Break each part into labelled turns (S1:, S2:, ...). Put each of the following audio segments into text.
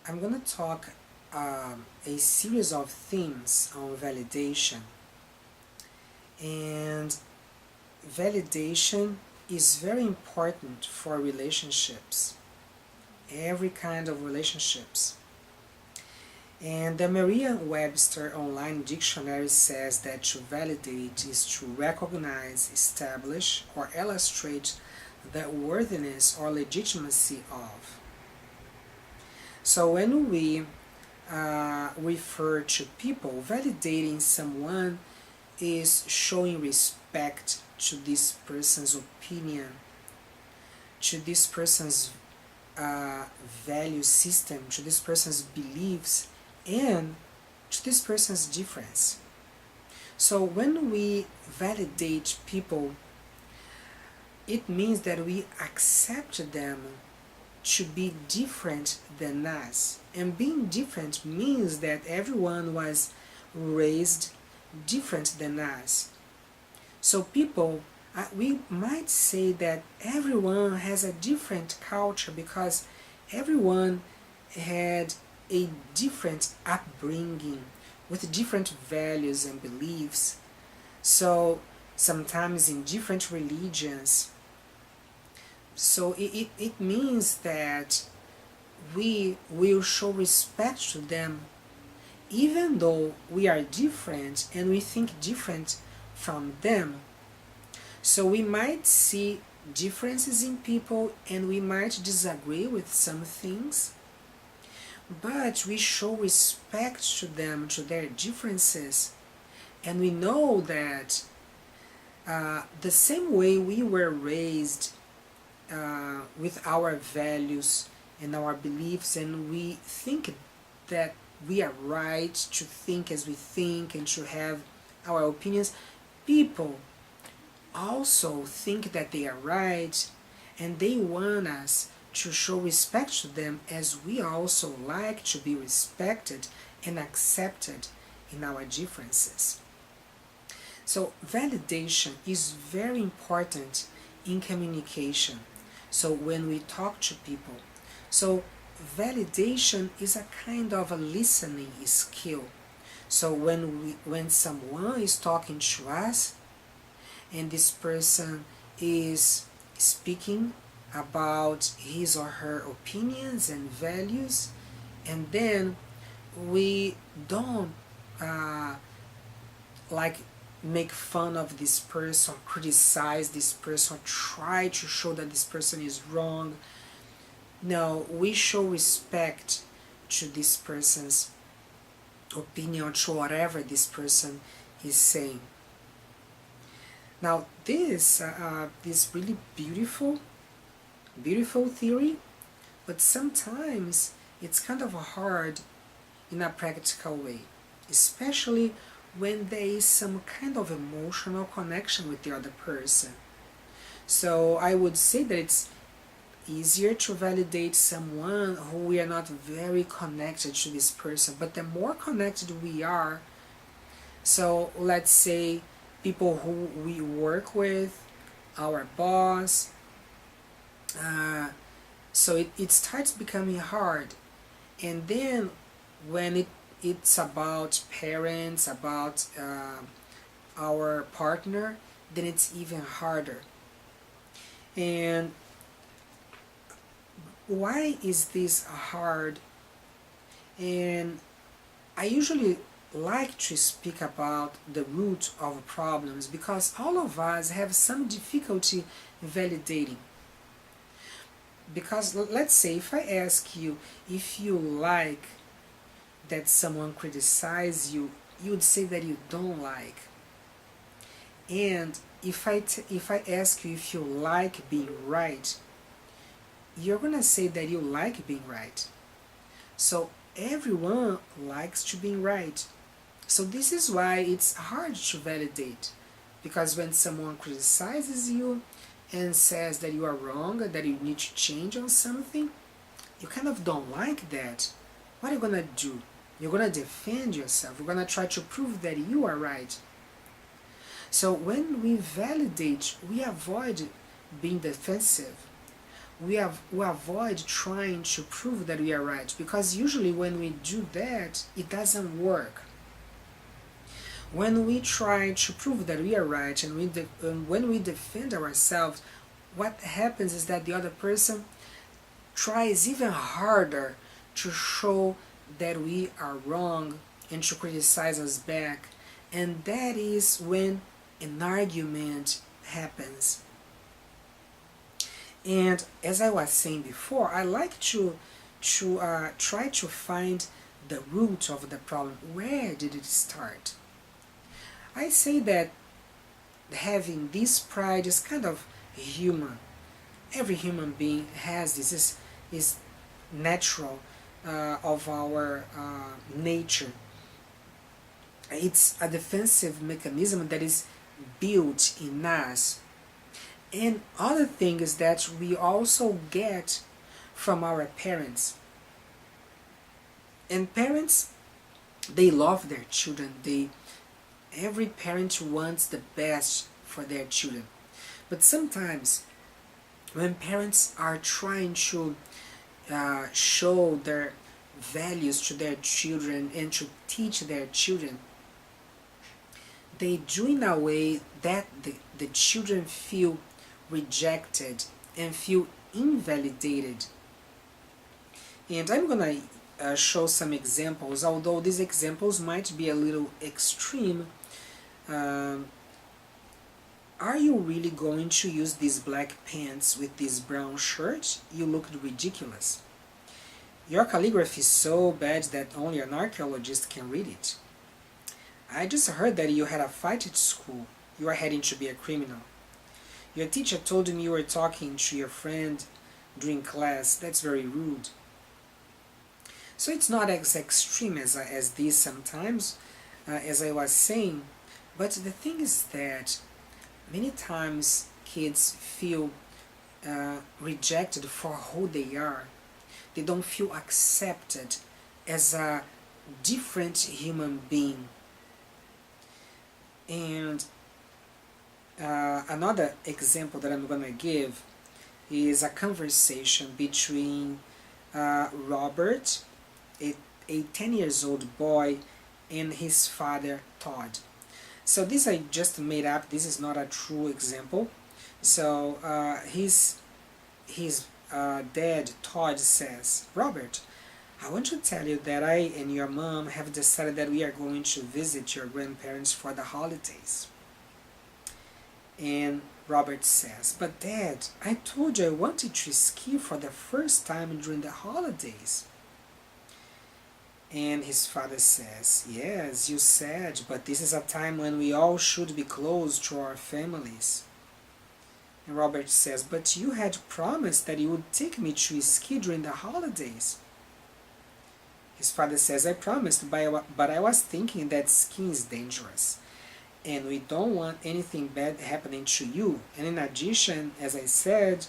S1: I'm going to talk a series of themes on validation. And validation is very important for relationships, every kind of relationships. And the Merriam-Webster Online Dictionary says that to validate is to recognize, establish, or illustrate the worthiness or legitimacy of. So when we refer to people, validating someone is showing respect to this person's opinion, to this person's value system, to this person's beliefs, and to this person's difference. So when we validate people, it means that we accept them to be different than us. And being different means that everyone was raised different than us. So people, we might say that everyone has a different culture because everyone had a different upbringing with different values and beliefs. So sometimes in different religions. So it means that we will show respect to them even though we are different and we think different from them. So we might see differences in people and we might disagree with some things, but we show respect to them, to their differences, and we know that the same way we were raised with our values and our beliefs, and we think that we are right to think as we think and to have our opinions, people also think that they are right and they want us to show respect to them as we also like to be respected and accepted in our differences. So validation is very important in communication. So when we talk to people, so validation is a kind of a listening skill. So when someone is talking to us and this person is speaking about his or her opinions and values, and then we don't like make fun of this person, or criticize this person, or try to show that this person is wrong. No, we show respect to this person's opinion, to whatever this person is saying. Now this is really beautiful theory, but sometimes it's kind of hard in a practical way, especially when there is some kind of emotional connection with the other person. So I would say that it's easier to validate someone who we are not very connected to this person, but the more connected we are, so let's say people who we work with, our boss, so it starts becoming hard. And then when it's about parents, about our partner, then it's even harder. And why is this hard? And I usually like to speak about the root of problems because all of us have some difficulty validating. Because let's say if I ask you if you like that someone criticizes you, you would say that you don't like. And if I ask you if you like being right, you're gonna say that you like being right. So everyone likes to be right. So this is why it's hard to validate, because when someone criticizes you and says that you are wrong, that you need to change on something, you kind of don't like that. What are you gonna do? You're gonna defend yourself. You're gonna try to prove that you are right. So when we validate, we avoid being defensive. we avoid trying to prove that we are right, because usually when we do that, it doesn't work. When we try to prove that we are right, and when we defend ourselves, what happens is that the other person tries even harder to show that we are wrong and to criticize us back. And that is when an argument happens. And as I was saying before, I like to try to find the root of the problem. Where did it start? I say that having this pride is kind of human. Every human being has this. Is natural of our nature. It's a defensive mechanism that is built in us. And other thing is that we also get from our parents. And parents, they love their children. Every parent wants the best for their children. But sometimes when parents are trying to show their values to their children and to teach their children, they do in a way that the children feel rejected and feel invalidated. And I'm gonna show some examples, although these examples might be a little extreme. Are you really going to use these black pants with this brown shirt? You looked ridiculous. Your calligraphy is so bad that only an archaeologist can read it. I just heard that you had a fight at school. You are heading to be a criminal. Your teacher told me you were talking to your friend during class. That's very rude. So it's not as extreme as this sometimes, as I was saying. But the thing is that many times kids feel rejected for who they are. They don't feel accepted as a different human being. And another example that I'm going to give is a conversation between Robert, a 10 years old boy, and his father Todd. So this I just made up. This is not a true example. So his dad Todd says, "Robert, I want to tell you that I and your mom have decided that we are going to visit your grandparents for the holidays." And Robert says, "But Dad, I told you I wanted to ski for the first time during the holidays." And his father says, "Yes, you said, but this is a time when we all should be close to our families." And Robert says, "But you had promised that you would take me to ski during the holidays." His father says, "I promised, but I was thinking that skiing is dangerous. And we don't want anything bad happening to you. And in addition, as I said,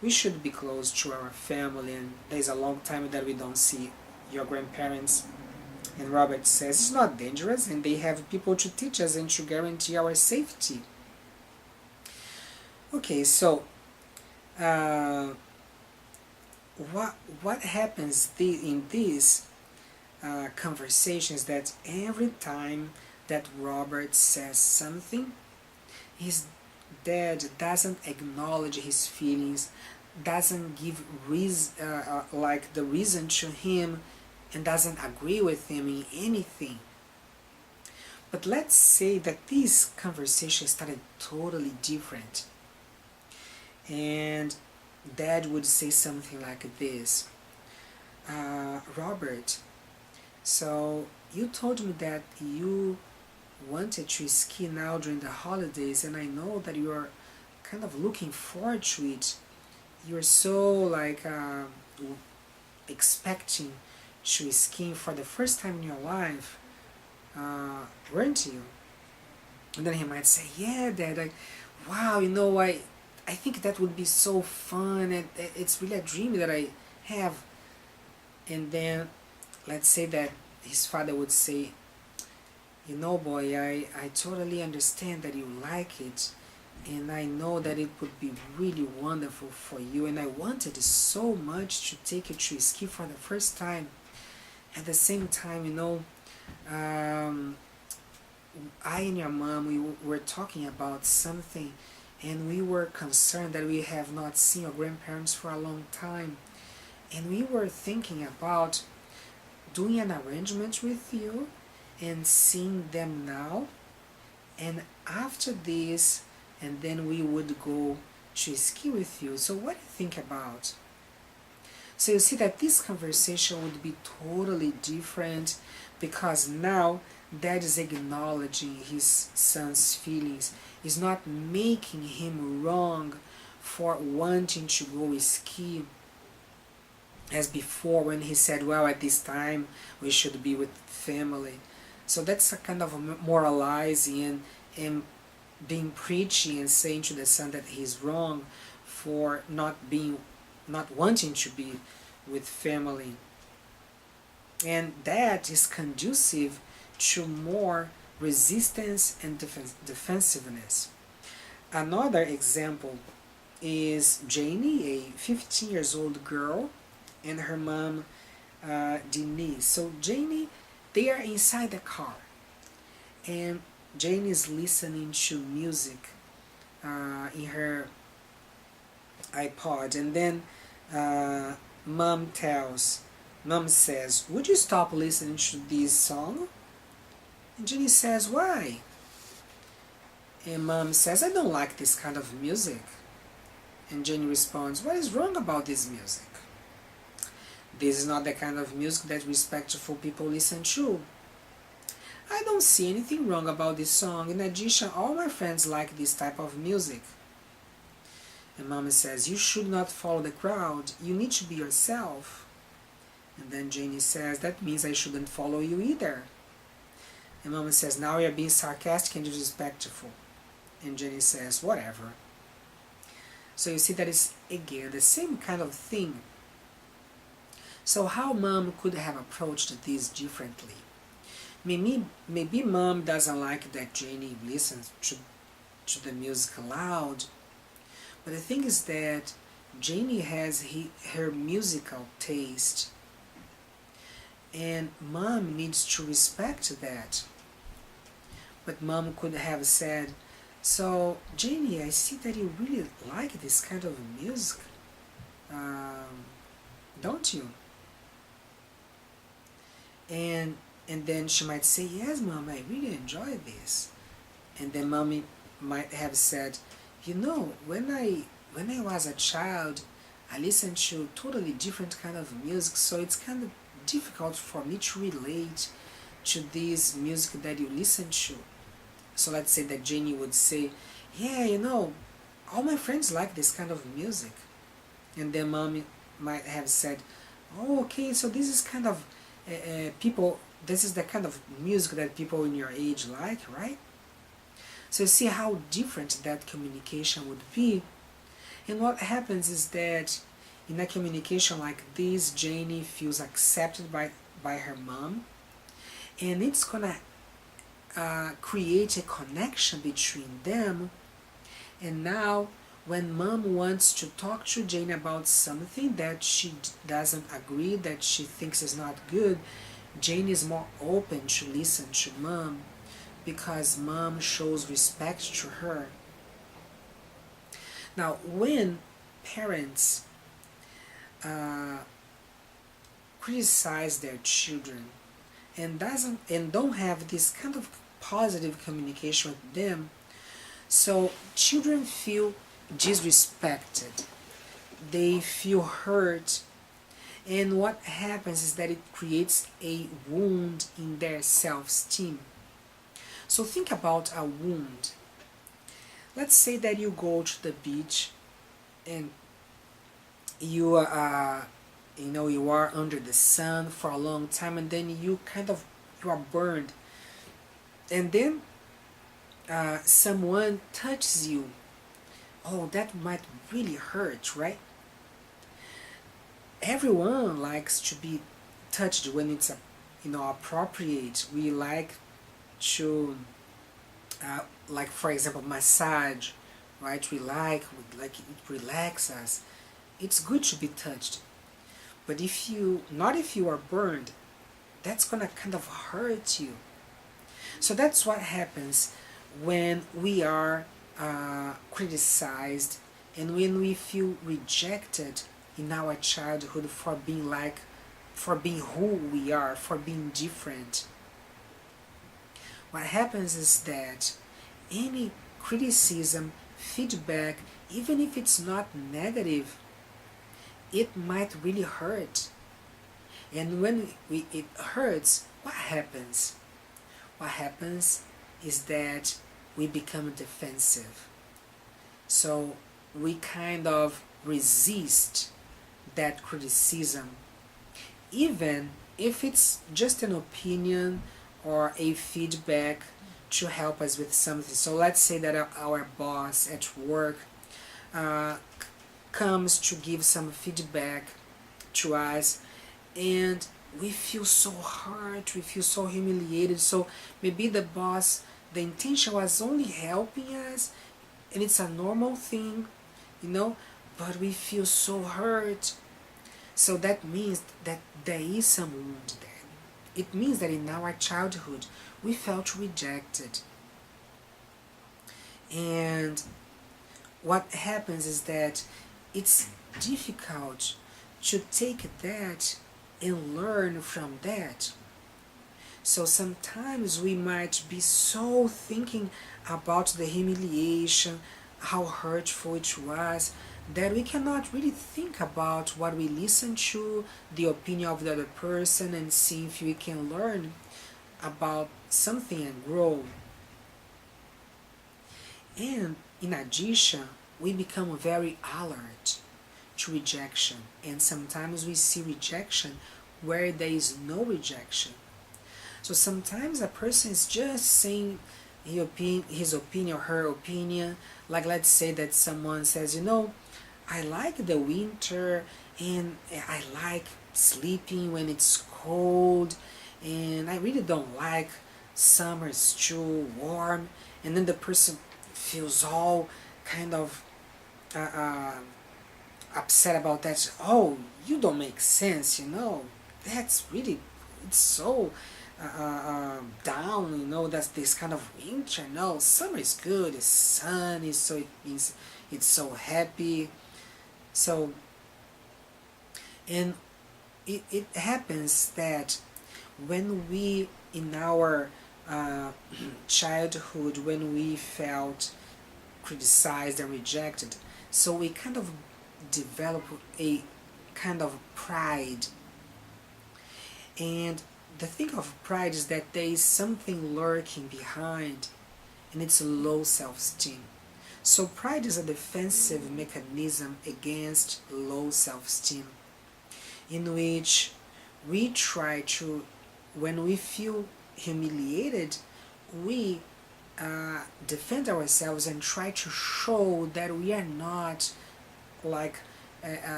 S1: we should be close to our family, and there's a long time that we don't see your grandparents." And Robert says, "It's not dangerous, and they have people to teach us and to guarantee our safety." Okay, so what happens in these conversations, that every time that Robert says something, his dad doesn't acknowledge his feelings, doesn't give the reason to him, and doesn't agree with him in anything. But let's say that this conversation started totally different, and Dad would say something like this: "Robert, so you told me that you wanted to ski now during the holidays, and I know that you are kind of looking forward to it. You're so expecting to ski for the first time in your life, weren't you?" And then he might say, "Yeah, Dad, wow, I think that would be so fun, and it's really a dream that I have." And then let's say that his father would say, "Boy, I totally understand that you like it, and I know that it would be really wonderful for you, and I wanted so much to take you to ski for the first time. At the same time, I and your mom, we were talking about something, and we were concerned that we have not seen your grandparents for a long time, and we were thinking about doing an arrangement with you and seeing them now, and after this, and then we would go to ski with you. So what do you think about? So you see that this conversation would be totally different, because now dad is acknowledging his son's feelings, is not making him wrong for wanting to go ski as before, when he said, well, at this time we should be with family. So that's a kind of moralizing and being preachy and saying to the son that he's wrong for not wanting to be with family. And that is conducive to more resistance and defensiveness. Another example is Janie, a 15 years old girl, and her mom, Denise. So Janie, they are inside the car, and Janie is listening to music in her iPod, and then mom says, would you stop listening to this song? And Jenny says, why? And mom says, I don't like this kind of music. And Jenny responds, what is wrong about this music? This is not the kind of music that respectful people listen to. I don't see anything wrong about this song. In addition, all my friends like this type of music. And mom says, you should not follow the crowd. You need to be yourself. And then Janie says, that means I shouldn't follow you either. And mom says, now you're being sarcastic and disrespectful. And Jenny says, whatever. So you see that it's, again, the same kind of thing. So how mom could have approached this differently? Maybe mom doesn't like that Jenny listens to the music loud. But the thing is that Janie has her musical taste, and mom needs to respect that. But mom could have said, so Janie, I see that you really like this kind of music, don't you? And then she might say, yes mom, I really enjoy this. And then mommy might have said, you know, when I was a child, I listened to totally different kind of music, so it's kind of difficult for me to relate to this music that you listen to. So let's say that Jenny would say, yeah, you know, all my friends like this kind of music. And then mommy might have said, oh, okay, so this is kind of this is the kind of music that people in your age like, right? So you see how different that communication would be. And what happens is that in a communication like this, Janie feels accepted by her mom, and it's gonna create a connection between them. And now when mom wants to talk to Janie about something that she doesn't agree, that she thinks is not good, Janie is more open to listen to mom, because mom shows respect to her. Now, when parents criticize their children and don't have this kind of positive communication with them, so children feel disrespected, they feel hurt, and what happens is that it creates a wound in their self-esteem. So think about a wound. Let's say that you go to the beach and you are under the sun for a long time, and then you are burned, and then someone touches you. Oh, that might really hurt, right? Everyone likes to be touched when it's appropriate. We like to like, for example, massage right? Like it relaxes us. It's good to be touched. But not if you are burned, that's gonna kind of hurt you. So that's what happens when we are criticized and when we feel rejected in our childhood for being who we are, for being different. What happens is that any criticism, feedback, even if it's not negative, it might really hurt. And when it hurts, what happens? What happens is that we become defensive. So we kind of resist that criticism, even if it's just an opinion or a feedback to help us with something. So let's say that our boss at work uh, comes to give some feedback to us, and we feel so hurt, we feel so humiliated. So maybe the intention was only helping us, and it's a normal thing, but we feel so hurt. So that means that there is some wound there. It means that in our childhood we felt rejected. And what happens is that it's difficult to take that and learn from that. So sometimes we might be so thinking about the humiliation, how hurtful it was, that we cannot really think about what we listen to, the opinion of the other person, and see if we can learn about something and grow. And in addition, we become very alert to rejection, and sometimes we see rejection where there is no rejection. So sometimes a person is just saying his opinion or her opinion. Like, let's say that someone says, I like the winter and I like sleeping when it's cold, and I really don't like summer, it's too warm. And then the person feels all kind of upset about that. Oh, you don't make sense, that's really, it's so down, that's this kind of winter. No, summer is good, it's sunny, so it means it's so happy. So, and it happens that when we, in our childhood, when we felt criticized and rejected, so we kind of develop a kind of pride. And the thing of pride is that there is something lurking behind, and it's low self-esteem. So pride is a defensive mechanism against low self-esteem, in which we try to, when we feel humiliated, we defend ourselves and try to show that we are not like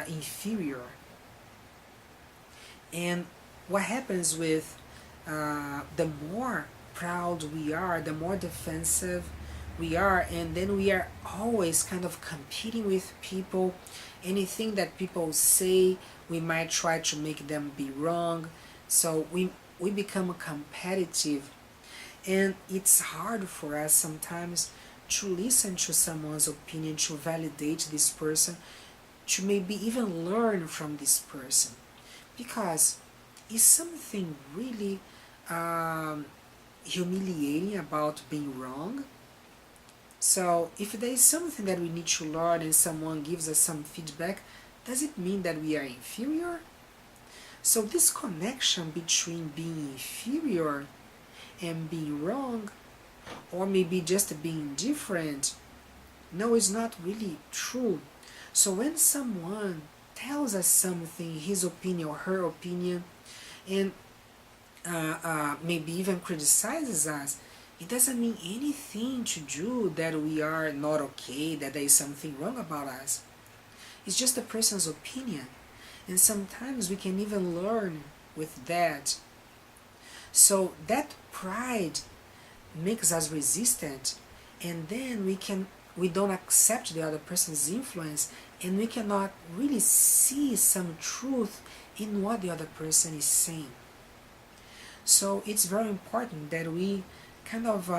S1: inferior. And what happens with the more proud we are, the more defensive we are, and then we are always kind of competing with people. Anything that people say, we might try to make them be wrong. So we become competitive, and it's hard for us sometimes to listen to someone's opinion, to validate this person, to maybe even learn from this person, because is something really humiliating about being wrong? So if there is something that we need to learn and someone gives us some feedback, does it mean that we are inferior? So this connection between being inferior and being wrong, or maybe just being different, no, it's not really true. So when someone tells us something, his opinion or her opinion, and maybe even criticizes us, it doesn't mean anything to do that we are not okay, that there is something wrong about us. It's just a person's opinion. And sometimes we can even learn with that. So that pride makes us resistant, and then we can we don't accept the other person's influence, and we cannot really see some truth in what the other person is saying. So it's very important that we kind of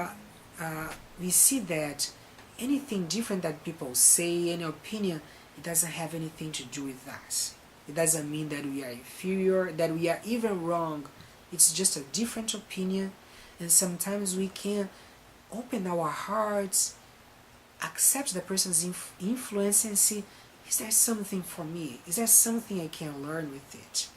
S1: we see that anything different that people say, any opinion, it doesn't have anything to do with us. It doesn't mean that we are inferior, that we are even wrong. It's just a different opinion, and sometimes we can open our hearts, accept the person's influence, and see, is there something for me? Is there something I can learn with it?